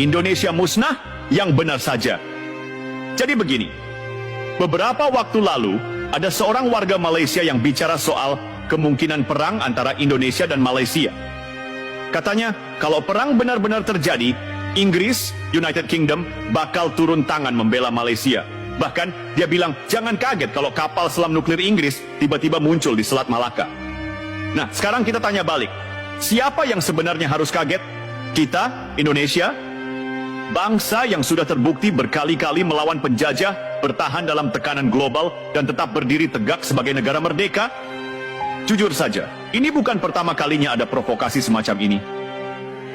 Indonesia musnah? Yang benar saja. Jadi begini, beberapa waktu lalu ada seorang warga Malaysia yang bicara soal kemungkinan perang antara Indonesia dan Malaysia. Katanya, kalau perang benar-benar terjadi, Inggris, United Kingdom, bakal turun tangan membela Malaysia. Bahkan, dia bilang, jangan kaget kalau kapal selam nuklir Inggris tiba-tiba muncul di Selat Malaka. Nah, sekarang kita tanya balik. Siapa yang sebenarnya harus kaget? Kita, Indonesia? Bangsa yang sudah terbukti berkali-kali melawan penjajah, bertahan dalam tekanan global, dan tetap berdiri tegak sebagai negara merdeka? Jujur saja, ini bukan pertama kalinya ada provokasi semacam ini.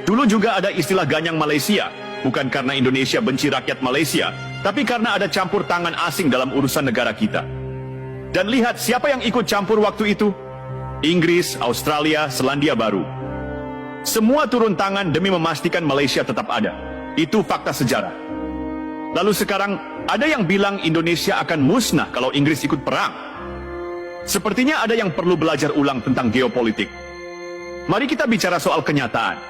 Dulu juga ada istilah ganyang Malaysia, bukan karena Indonesia benci rakyat Malaysia, tapi karena ada campur tangan asing dalam urusan negara kita. Dan lihat siapa yang ikut campur waktu itu? Inggris, Australia, Selandia Baru. Semua turun tangan demi memastikan Malaysia tetap ada. Itu fakta sejarah. Lalu sekarang, ada yang bilang Indonesia akan musnah kalau Inggris ikut perang. Sepertinya ada yang perlu belajar ulang tentang geopolitik. Mari kita bicara soal kenyataan.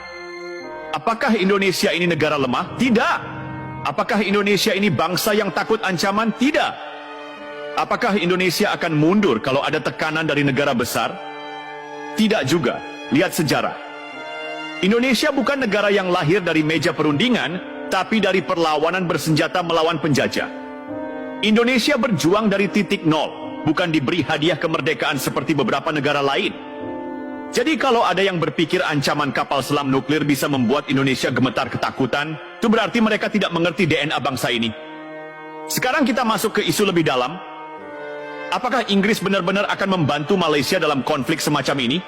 Apakah Indonesia ini negara lemah? Tidak. Apakah Indonesia ini bangsa yang takut ancaman? Tidak. Apakah Indonesia akan mundur kalau ada tekanan dari negara besar? Tidak juga. Lihat sejarah. Indonesia bukan negara yang lahir dari meja perundingan, tapi dari perlawanan bersenjata melawan penjajah. Indonesia berjuang dari titik nol, bukan diberi hadiah kemerdekaan seperti beberapa negara lain. Jadi kalau ada yang berpikir ancaman kapal selam nuklir bisa membuat Indonesia gemetar ketakutan, itu berarti mereka tidak mengerti DNA bangsa ini. Sekarang kita masuk ke isu lebih dalam. Apakah Inggris benar-benar akan membantu Malaysia dalam konflik semacam ini?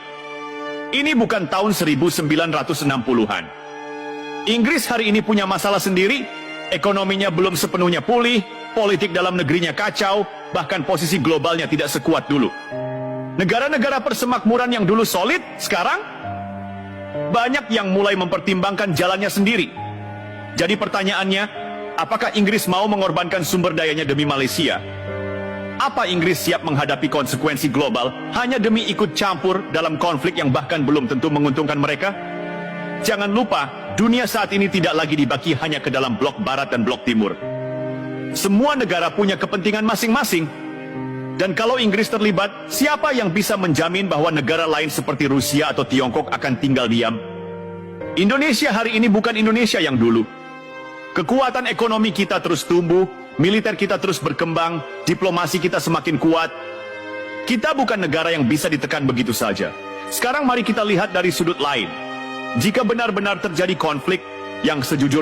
Ini bukan tahun 1960-an. Inggris hari ini punya masalah sendiri, ekonominya belum sepenuhnya pulih, politik dalam negerinya kacau, bahkan posisi globalnya tidak sekuat dulu. Negara-negara persemakmuran yang dulu solid, sekarang banyak yang mulai mempertimbangkan jalannya sendiri. Jadi pertanyaannya, apakah Inggris mau mengorbankan sumber dayanya demi Malaysia? Apa Inggris siap menghadapi konsekuensi global hanya demi ikut campur dalam konflik yang bahkan belum tentu menguntungkan mereka? Jangan lupa, dunia saat ini tidak lagi dibagi hanya ke dalam blok barat dan blok timur. Semua negara punya kepentingan masing-masing. Dan kalau Inggris terlibat, siapa yang bisa menjamin bahwa negara lain seperti Rusia atau Tiongkok akan tinggal diam? Indonesia hari ini bukan Indonesia yang dulu. Kekuatan ekonomi kita terus tumbuh, militer kita terus berkembang, diplomasi kita semakin kuat. Kita bukan negara yang bisa ditekan begitu saja. Sekarang mari kita lihat dari sudut lain. Jika benar-benar terjadi konflik yang sejujurnya